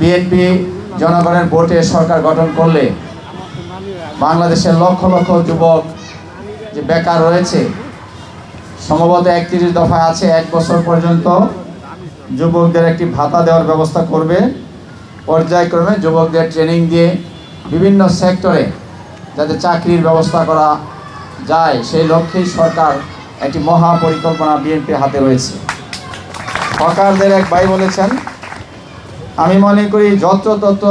BNP জনগণের ভোটে সরকার গঠন করলে বাংলাদেশের লক্ষ লক্ষ যুবক যে বেকার রয়েছে, সম্ভবত 31 দফায় আছে 1 বছর পর্যন্ত যুবকদের একটি ভাতা দেওয়ার ব্যবস্থা করবে। পর্যায়ক্রমে যুবকদের ট্রেনিং দিয়ে বিভিন্ন সেক্টরে যাতে চাকরির ব্যবস্থা করা যায়, সেই লক্ষ্যেই সরকার একটি মহা পরিকল্পনা বিএনপির হাতে রয়েছে। হকারদের এক ভাই বলেছেন, আমি মনে করি যত্রতত্র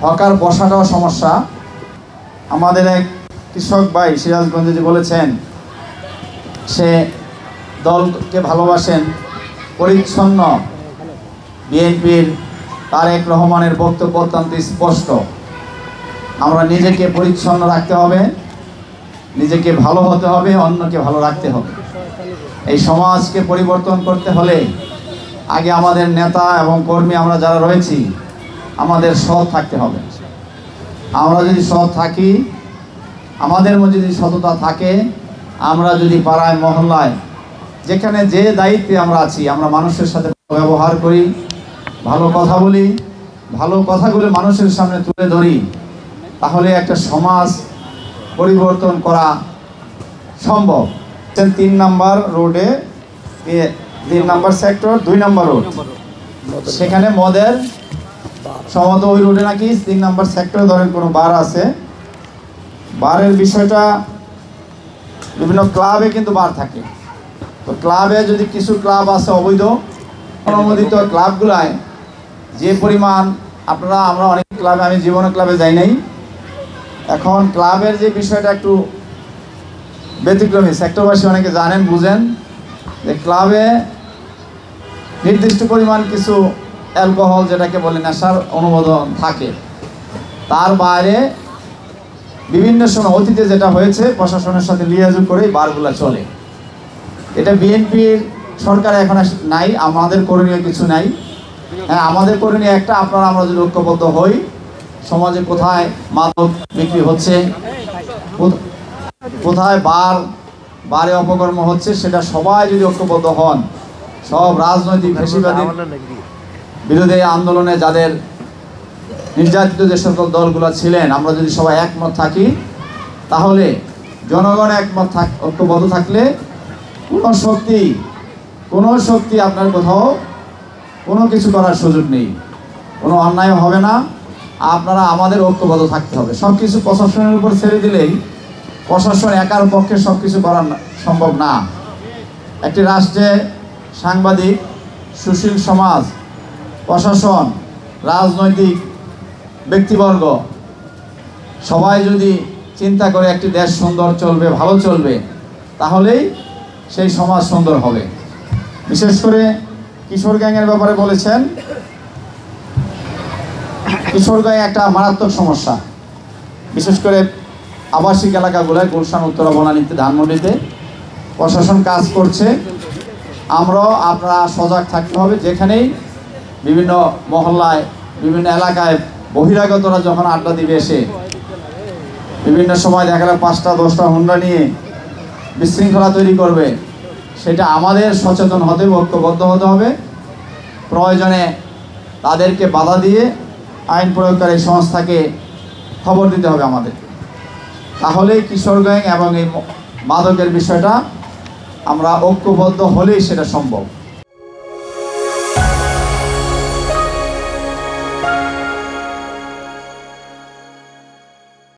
হকার বসাটাও সমস্যা। আমাদের এক কৃষক ভাই সিরাজগঞ্জে যে বলেছেন, সে দলকে ভালোবাসেন, পরিচ্ছন্ন। বিএনপির তারেক রহমানের বক্তব্য অত্যন্ত স্পষ্ট, আমরা নিজেকে পরিচ্ছন্ন রাখতে হবে, নিজেকে ভালো হতে হবে, অন্যকে ভালো রাখতে হবে। এই সমাজকে পরিবর্তন করতে হলে আগে আমাদের নেতা এবং কর্মী আমরা যারা রয়েছি আমাদের সৎ থাকতে হবে। আমরা যদি সৎ থাকি, আমাদের মধ্যে যদি সততা থাকে, আমরা যদি পাড়ায় মহল্লায় যেখানে যে দায়িত্বে আমরা আছি, আমরা মানুষের সাথে ব্যবহার করি, ভালো কথা বলি, ভালো কথাগুলো মানুষের সামনে তুলে ধরি, তাহলে একটা সমাজ পরিবর্তন করা সম্ভব। 3 নম্বর রোডে, 3 নম্বর সেক্টর 2 নম্বর রোড, সেখানে মদের সম্ভবত ওই রোডে নাকি 3 নম্বর সেক্টরে ধরেন কোনো বার আছে। বারের বিষয়টা বিভিন্ন ক্লাবে কিন্তু বার থাকে, তো ক্লাবে যদি কিছু ক্লাব আছে অবৈধ অনুমোদিত ক্লাবগুলায় যে পরিমাণ আমরা অনেক ক্লাবে, আমি জীবনে ক্লাবে যাই নাই, এখন ক্লাবের যে বিষয়টা একটু ব্যতিক্রমী, সেক্টরবাসী অনেকে জানেন বুঝেন যে ক্লাবে নির্দিষ্ট পরিমাণ কিছু অ্যালকোহল যেটাকে বলে নেশার অনুমোদন থাকে, তার বাইরে বিভিন্ন সময় অতীতে যেটা হয়েছে প্রশাসনের সাথে লিয়াজু করে বারগুলা চলে। এটা বিএনপির সরকার এখন নাই, আমাদের করণীয় কিছু নাই। হ্যাঁ, আমাদের করণীয় একটা, আমরা যদি ঐক্যবদ্ধ হই, সমাজে কোথায় মাদক বিক্রি হচ্ছে, কোথায় বারে অপকর্ম হচ্ছে, সেটা সবাই যদি ঐক্যবদ্ধ হন, সব রাজনৈতিক ফ্যাসিবাদী বিরোধী আন্দোলনে যাদের নির্যাতিত যে সকল দলগুলো ছিলেন, আমরা যদি সবাই একমত থাকি, তাহলে জনগণ একমত ঐক্যবদ্ধ থাকলে কোনো শক্তি আপনার কোথাও কোনো কিছু করার সুযোগ নেই, কোনো অন্যায় হবে না। আপনারা আমাদের ঐক্যবদ্ধ থাকতে হবে। সব কিছু প্রশাসনের উপর ছেড়ে দিলেই প্রশাসন একার পক্ষে সব কিছু করা সম্ভব না। একটি রাষ্ট্রে সাংবাদিক, সুশীল সমাজ, প্রশাসন, রাজনৈতিক ব্যক্তিবর্গ সবাই যদি চিন্তা করে একটি দেশ সুন্দর চলবে, ভালো চলবে, তাহলেই সেই সমাজ সুন্দর হবে। বিশেষ করে কিশোর গ্যাংয়ের ব্যাপারে বলেছেন, কিশোর গ্যাং একটা মারাত্মক সমস্যা, বিশেষ করে আবাসিক এলাকাগুলোয়, গুলশান, উত্তরা, বনানীতে, ধানমন্ডিতে প্রশাসন কাজ করছে। আপনারা সজাগ থাকতে হবে। যেখানেই বিভিন্ন মহল্লায়, বিভিন্ন এলাকায় বহিরাগতরা যখন আড্ডা দিবে, এসে বিভিন্ন সময় দেখা গেল 5টা 10টা হুন্ডা নিয়ে বিশৃঙ্খলা তৈরি করবে, সেটা আমাদের সচেতন হতে, ঐক্যবদ্ধ হতে হবে। প্রয়োজনে তাদেরকে বাধা দিয়ে আইন প্রয়োগকারী সংস্থাকে খবর দিতে হবে আমাদের। তাহলেই কিশোর গ্যাং এবং এই মাদকের বিষয়টা আমরা ঐক্যবদ্ধ হলেই সেটা সম্ভব।